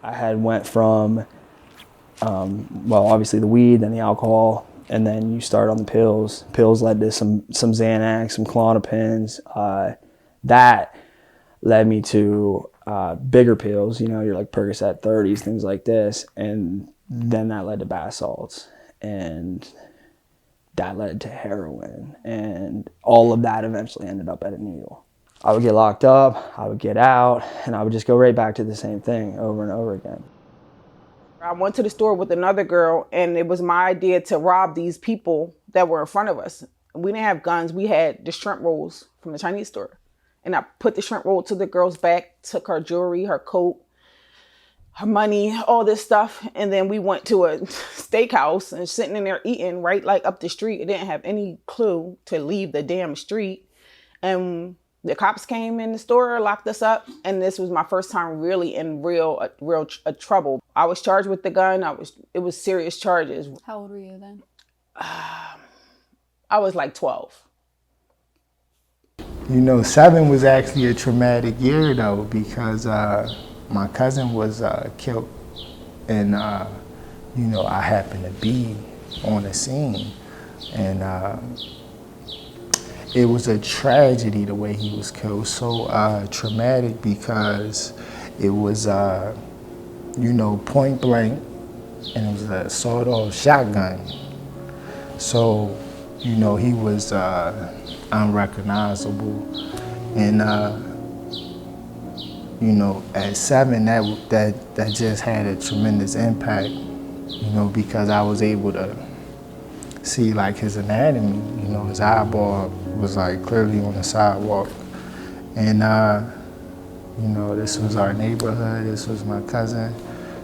I had went from, well, obviously the weed, then the alcohol, and then you start on the pills. Pills led to some Xanax, some Klonopins. That led me to bigger pills, you know, you're like Percocet 30s, things like this. And then that led to bath salts. And that led to heroin. And all of that eventually ended up at a needle. I would get locked up, I would get out, and I would just go right back to the same thing over and over again. I went to the store with another girl, and it was my idea to rob these people that were in front of us. We didn't have guns. We had the shrimp rolls from the Chinese store. And I put the shrimp roll to the girl's back, took her jewelry, her coat, her money, all this stuff. And then we went to a steakhouse and sitting in there eating right like up the street. It didn't have any clue to leave the damn street. And the cops came in the store, locked us up, and this was my first time really in real trouble. I was charged with the gun. It was serious charges. How old were you then? I was like 12. You know, 7 was actually a traumatic year though, because my cousin was killed, and you know, I happened to be on the scene, and it was a tragedy the way he was killed. So traumatic because it was, you know, point blank, and it was a sawed-off shotgun. So, you know, he was unrecognizable, and you know, at 7, that just had a tremendous impact. You know, because I was able to see like his anatomy. You know, his eyeball was like clearly on the sidewalk, and you know, this was our neighborhood. This was my cousin,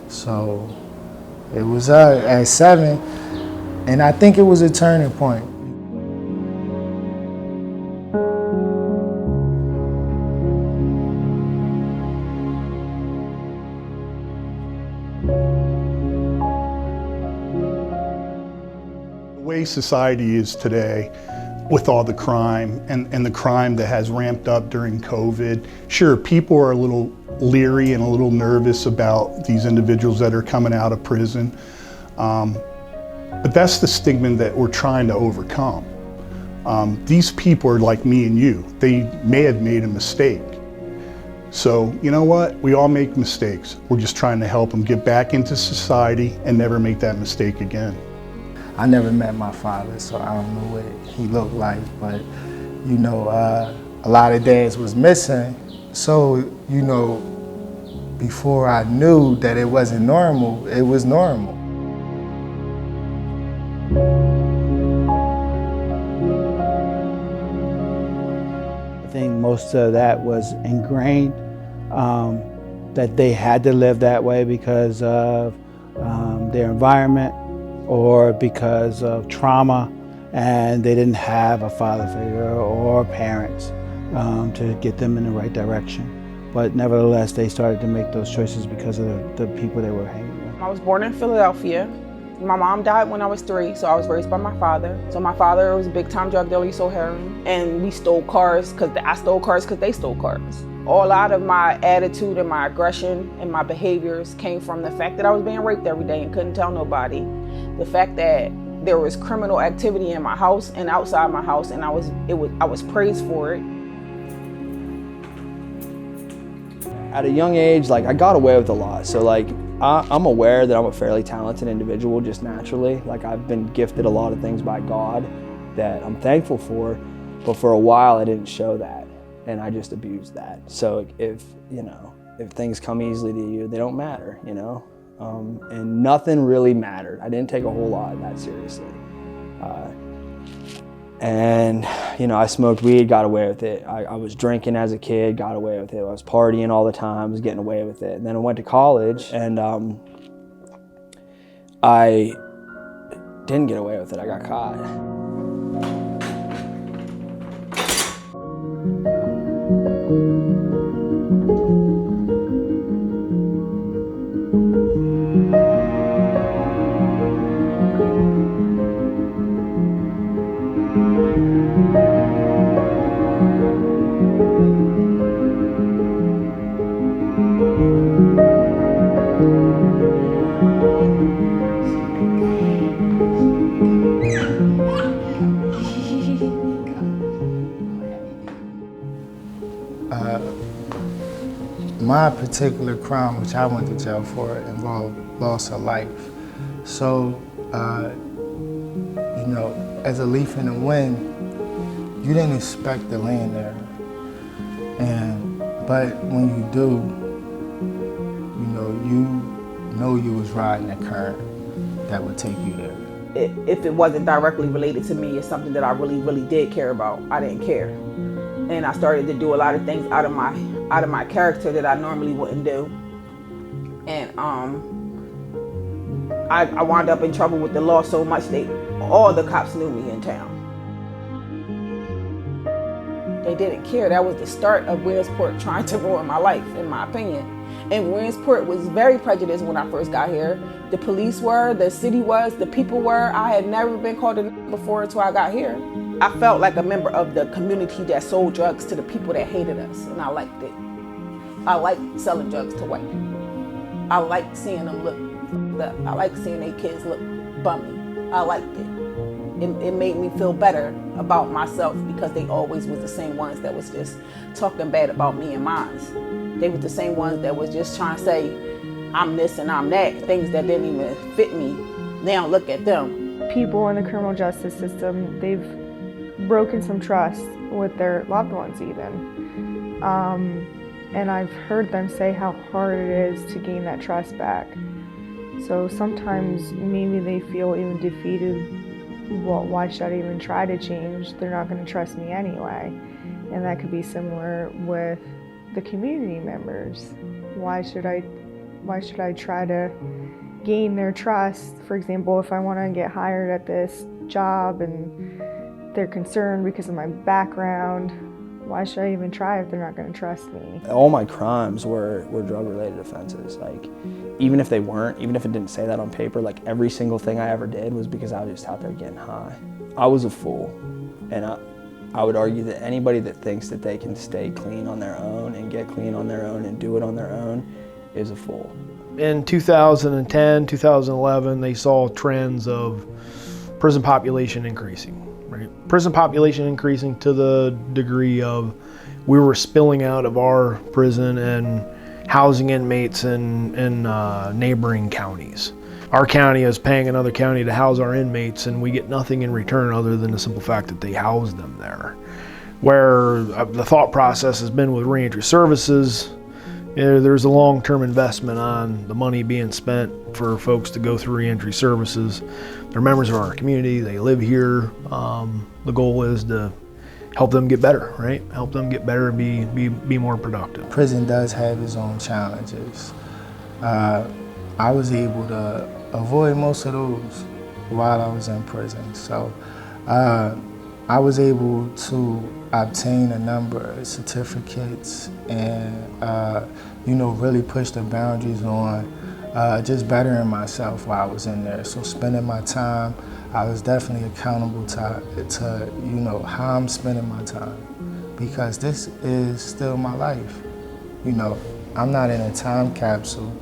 so it was at 7, and I think it was a turning point. The way society is today, with all the crime and the crime that has ramped up during COVID, sure, people are a little leery and a little nervous about these individuals that are coming out of prison. But that's the stigma that we're trying to overcome. These people are like me and you. They may have made a mistake. So, you know what? We all make mistakes. We're just trying to help them get back into society and never make that mistake again. I never met my father, so I don't know what he looked like, but you know, a lot of dads was missing. So, you know, before I knew that it wasn't normal, it was normal. I think most of that was ingrained, that they had to live that way because of their environment or because of trauma, and they didn't have a father figure or parents to get them in the right direction. But nevertheless, they started to make those choices because of the people they were hanging with. I was born in Philadelphia. My mom died when I was 3, so I was raised by my father. So my father was a big-time drug dealer. He sold heroin, and we stole cars because I stole cars because they stole cars. A lot of my attitude and my aggression and my behaviors came from the fact that I was being raped every day and couldn't tell nobody. The fact that there was criminal activity in my house and outside my house, and I was praised for it. At a young age, like, I got away with a lot. So like, I'm aware that I'm a fairly talented individual just naturally. Like, I've been gifted a lot of things by God that I'm thankful for, but for a while I didn't show that, and I just abused that. So if, you know, if things come easily to you, they don't matter, you know? And nothing really mattered. I didn't take a whole lot that seriously. And, you know, I smoked weed, got away with it. I was drinking as a kid, got away with it. I was partying all the time, was getting away with it. And then I went to college, and I didn't get away with it. I got caught. My particular crime, which I went to jail for, involved loss of life. So, you know, as a leaf in the wind, you didn't expect to land there. But when you do, you know you was riding a current that would take you there. If it wasn't directly related to me, it's something that I really did care about. I didn't care, and I started to do a lot of things out of my character that I normally wouldn't do, and I wound up in trouble with the law so much all the cops knew me in town. They didn't care. That was the start of Williamsport trying to ruin my life, in my opinion. And Williamsport was very prejudiced when I first got here. The police were, the city was, the people were. I had never been called a before until I got here. I felt like a member of the community that sold drugs to the people that hated us, and I liked it. I liked selling drugs to white people. I liked seeing them look up. I liked seeing their kids look bummy. I liked it. It made me feel better about myself because they always was the same ones that was just talking bad about me and mine. They was the same ones that was just trying to say, I'm this and I'm that, things that didn't even fit me. Now look at them. People in the criminal justice system, they've broken some trust with their loved ones even. And I've heard them say how hard it is to gain that trust back. So sometimes maybe they feel even defeated. Well, why should I even try to change? They're not going to trust me anyway. And that could be similar with the community members. Why should I try to gain their trust? For example, if I want to get hired at this job and they're concerned because of my background, why should I even try if they're not going to trust me? All my crimes were drug-related offenses. Like, even if they weren't, even if it didn't say that on paper, like every single thing I ever did was because I was just out there getting high. I was a fool, and I would argue that anybody that thinks that they can stay clean on their own and get clean on their own and do it on their own is a fool. In 2010, 2011, they saw trends of prison population increasing. Right? Prison population increasing to the degree of we were spilling out of our prison and housing inmates in neighboring counties. Our county is paying another county to house our inmates, and we get nothing in return other than the simple fact that they house them there. Where the thought process has been with reentry services, there's a long-term investment on the money being spent for folks to go through reentry services. They're members of our community, they live here. The goal is to help them get better, right? Help them get better and be more productive. Prison does have its own challenges. I was able to avoid most of those while I was in prison. So I was able to obtain a number of certificates and really push the boundaries on just bettering myself while I was in there. So spending my time, I was definitely accountable to how I'm spending my time, because this is still my life. I'm not in a time capsule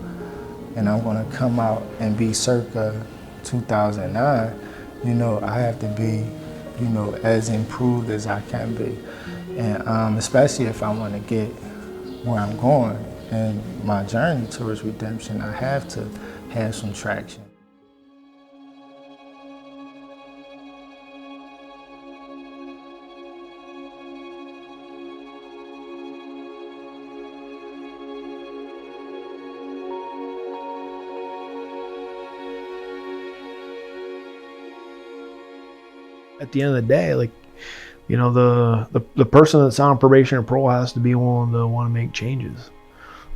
and I'm gonna come out and be circa 2009. I have to be, as improved as I can be. And especially if I wanna get where I'm going and my journey towards redemption, I have to have some traction. At the end of the day, the person that's on probation or parole has to be willing to want to make changes.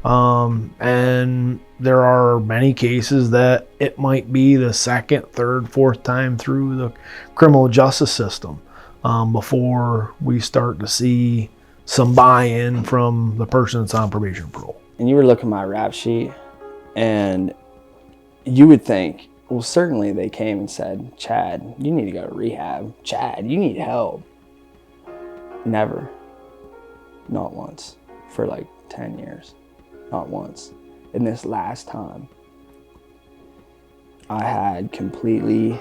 And there are many cases that it might be the second, third, fourth time through the criminal justice system before we start to see some buy-in from the person that's on probation or parole. And you were looking at my rap sheet, and you would think, well, certainly they came and said, Chad, you need to go to rehab. Chad, you need help. Never. Not once. For like 10 years. Not once. And this last time, I had completely...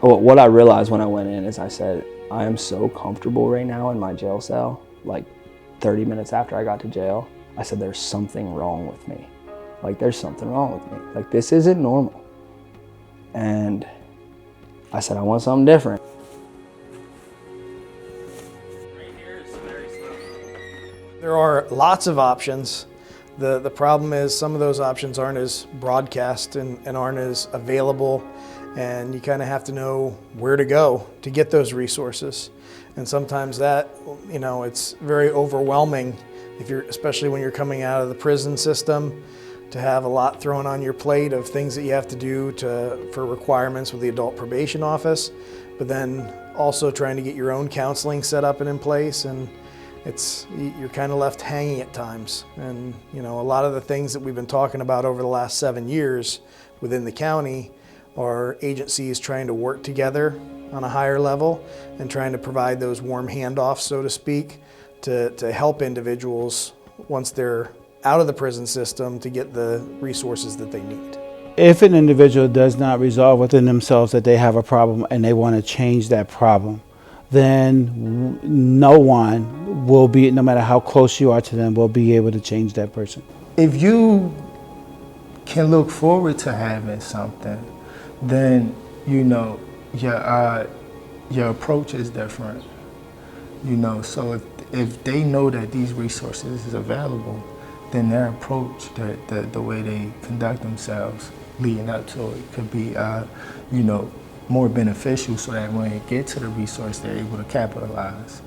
What I realized when I went in is I said, I am so comfortable right now in my jail cell like 30 minutes after I got to jail. I said, there's something wrong with me. Like, there's something wrong with me. Like, this isn't normal. And I said, I want something different. There are lots of options. The problem is some of those options aren't as broadcast and aren't as available, and you kind of have to know where to go to get those resources. And sometimes that, you know, it's very overwhelming if you're, especially when you're coming out of the prison system, to have a lot thrown on your plate of things that you have to do for requirements with the adult probation office, but then also trying to get your own counseling set up and in place, and you're kind of left hanging at times. And you know, a lot of the things that we've been talking about over the last 7 years within the county are agencies trying to work together on a higher level and trying to provide those warm handoffs, so to speak, to help individuals once they're out of the prison system to get the resources that they need. If an individual does not resolve within themselves that they have a problem and they want to change that problem, then no one will be, no matter how close you are to them, will be able to change that person. If you can look forward to having something, then you know your approach is different. You know, so if they know that these resources is available, then their approach, the way they conduct themselves leading up to it could be, you know, more beneficial, so that when they get to the resource, they're able to capitalize.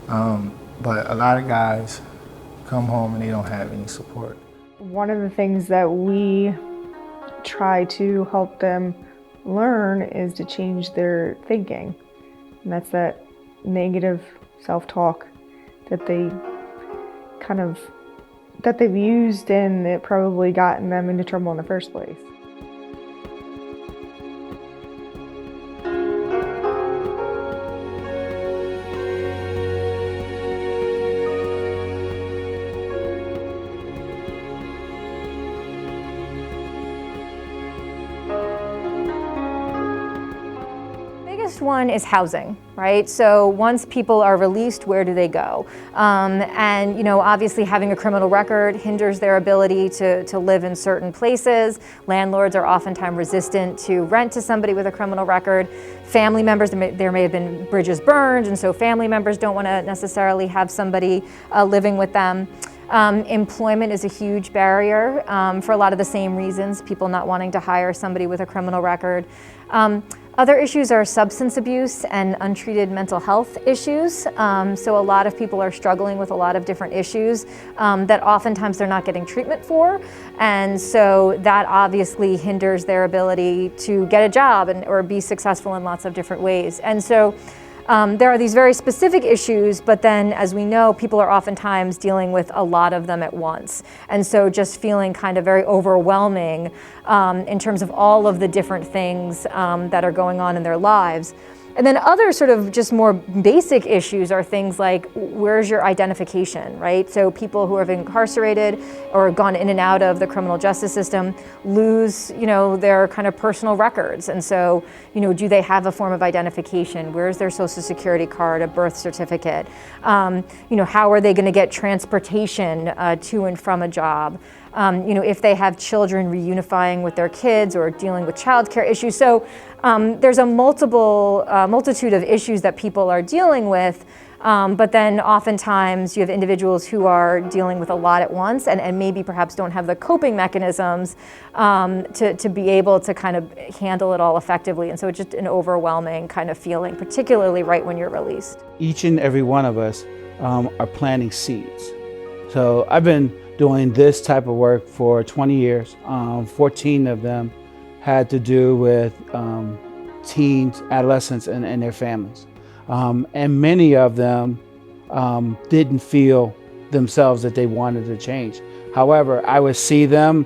But a lot of guys come home and they don't have any support. One of the things that we try to help them learn is to change their thinking. And that's that negative self-talk that they've used, and it probably gotten them into trouble in the first place. One is housing, right? So once people are released, where do they go? And you know, obviously having a criminal record hinders their ability to live in certain places. Landlords are oftentimes resistant to rent to somebody with a criminal record. Family members, there may have been bridges burned, and so family members don't want to necessarily have somebody living with them. Employment is a huge barrier for a lot of the same reasons, people not wanting to hire somebody with a criminal record. Other issues are substance abuse and untreated mental health issues. So a lot of people are struggling with a lot of different issues that oftentimes they're not getting treatment for. And so that obviously hinders their ability to get a job or be successful in lots of different ways. And so there are these very specific issues, but then, as we know, people are oftentimes dealing with a lot of them at once. And so just feeling kind of very overwhelming in terms of all of the different things that are going on in their lives. And then other sort of just more basic issues are things like, where's your identification, right? So people who have been incarcerated or gone in and out of the criminal justice system lose, you know, their kind of personal records. And so, you know, do they have a form of identification? Where's their social security card, a birth certificate? You know, how are they going to get transportation to and from a job? You know, if they have children, reunifying with their kids or dealing with childcare issues. So there's a multitude of issues that people are dealing with, but then oftentimes you have individuals who are dealing with a lot at once and maybe perhaps don't have the coping mechanisms to be able to kind of handle it all effectively. And so it's just an overwhelming kind of feeling, particularly right when you're released. Each and every one of us are planting seeds. So I've been doing this type of work for 20 years. 14 of them had to do with teens, adolescents, and their families. And many of them didn't feel themselves that they wanted to change. However, I would see them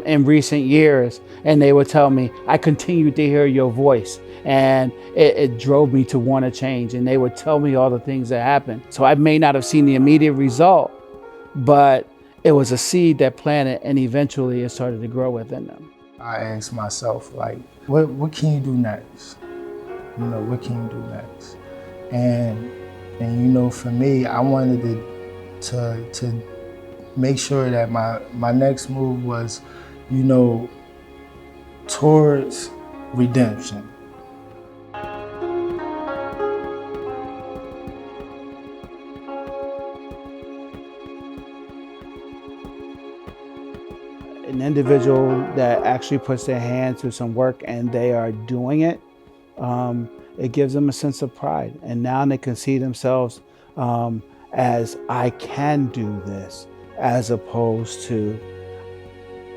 in recent years, and they would tell me, I continued to hear your voice, and it drove me to want to change. And they would tell me all the things that happened. So I may not have seen the immediate result, but it was a seed that planted, and eventually it started to grow within them. I asked myself, like, what can you do next? You know, what can you do next? And And for me, I wanted to make sure that my next move was, towards redemption. An individual that actually puts their hand to some work and they are doing it, it gives them a sense of pride. And now they can see themselves as I can do this, as opposed to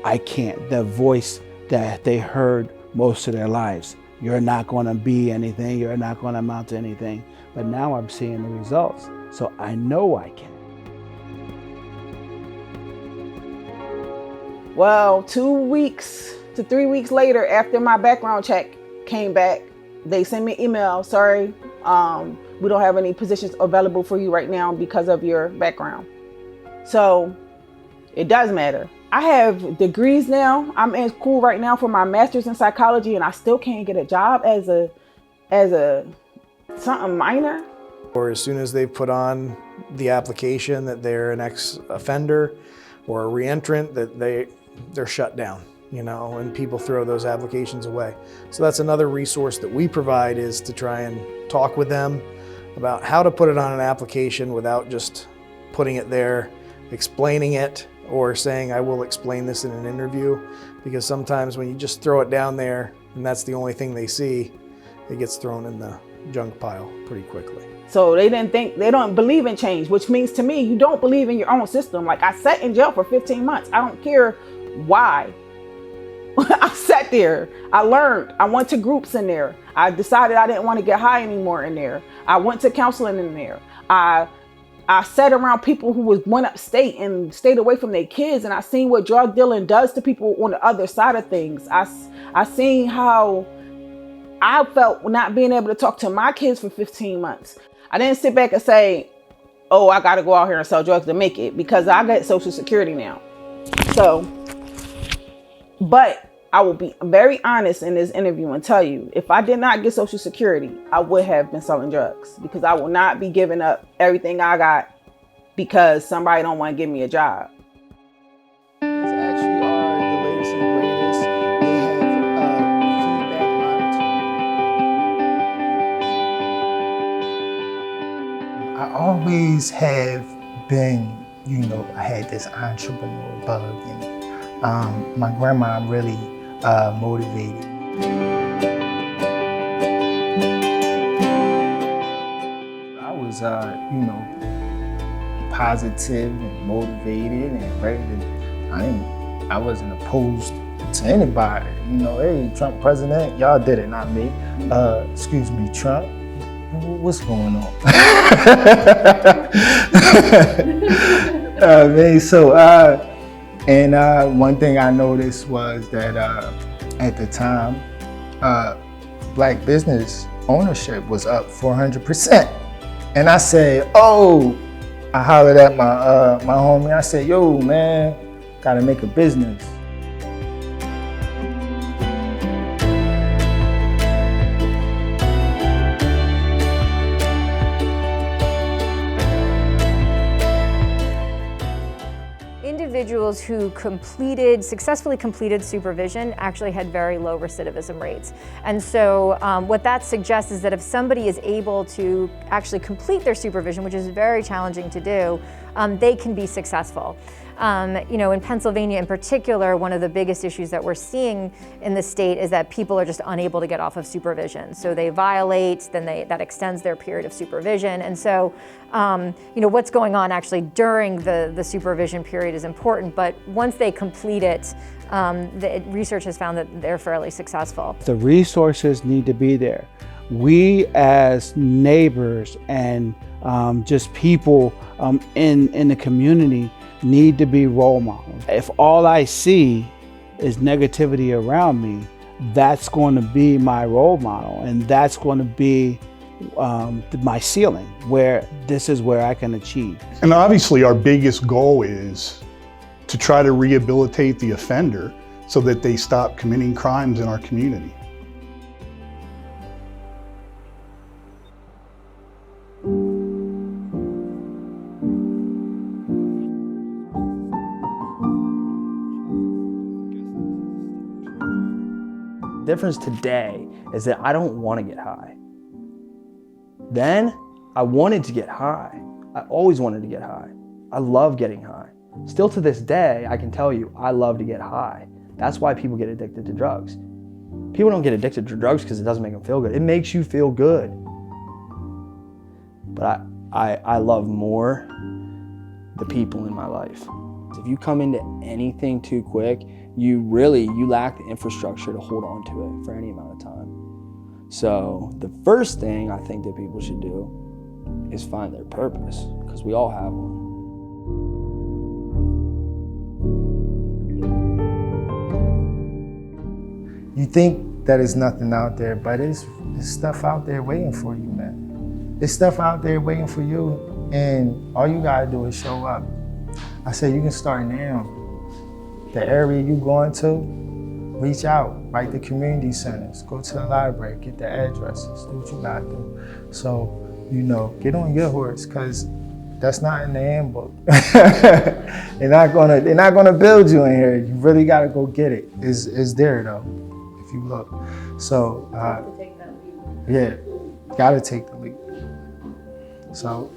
I can't. The voice that they heard most of their lives. You're not going to be anything. You're not going to amount to anything. But now I'm seeing the results. So I know I can. Well, 2 weeks to 3 weeks later, after my background check came back, they sent me an email. Sorry, we don't have any positions available for you right now because of your background. So it does matter. I have degrees now. I'm in school right now for my master's in psychology, and I still can't get a job as a something minor. Or as soon as they put on the application that they're an ex-offender or a reentrant, that they're shut down, and people throw those applications away. So that's another resource that we provide, is to try and talk with them about how to put it on an application without just putting it there, explaining it, or saying, I will explain this in an interview. Because sometimes when you just throw it down there and that's the only thing they see, it gets thrown in the junk pile pretty quickly. So they don't believe in change, which means to me, you don't believe in your own system. Like, I sat in jail for 15 months. I don't care why. I sat there. I learned. I went to groups in there. I decided I didn't want to get high anymore in there. I went to counseling in there. I sat around people who went upstate and stayed away from their kids, and I seen what drug dealing does to people on the other side of things. I seen how I felt not being able to talk to my kids for 15 months. I didn't sit back and say, oh, I got to go out here and sell drugs to make it, because I got Social Security now. So, but I will be very honest in this interview and tell you, if I did not get Social Security, I would have been selling drugs, because I will not be giving up everything I got because somebody don't want to give me a job. These actually are the latest and greatest. They have feedback monitoring. I always have been, I had this entrepreneur bug in me. My grandma really motivated me. I was, positive and motivated and ready to, I wasn't opposed to anybody. Hey, Trump president, y'all did it, not me. Excuse me, Trump, what's going on? One thing I noticed was that at the time, Black business ownership was up 400%. And I said, I hollered at my homie. I said, yo, man, gotta make a business. Individuals who successfully completed supervision actually had very low recidivism rates. And so what that suggests is that if somebody is able to actually complete their supervision, which is very challenging to do, they can be successful. In Pennsylvania in particular, one of the biggest issues that we're seeing in the state is that people are just unable to get off of supervision. So they violate, then that extends their period of supervision. And so, what's going on actually during the supervision period is important, but once they complete it, the research has found that they're fairly successful. The resources need to be there. We as neighbors and just people in the community need to be role models. If all I see is negativity around me, that's going to be my role model, and that's going to be my ceiling, where this is where I can achieve. And obviously our biggest goal is to try to rehabilitate the offender so that they stop committing crimes in our community. difference today is that I don't want to get high. Then I wanted to get high. I always wanted to get high. I love getting high. Still to this day, I can tell you, I love to get high. That's why people get addicted to drugs. People don't get addicted to drugs because it doesn't make them feel good. It makes you feel good. But I love more the people in my life. If you come into anything too quick, you lack the infrastructure to hold on to it for any amount of time. So the first thing I think that people should do is find their purpose, because we all have one. You think that there's nothing out there, but there's stuff out there waiting for you, man. There's stuff out there waiting for you, and all you gotta do is show up. I said you can start now. The area you going to, reach out, write the community centers, go to the library, get the addresses, do what you gotta do. So, get on your horse, because that's not in the handbook. They're not gonna build you in here. You really gotta go get it. It's there though, if you look. So, yeah, gotta take the leap. So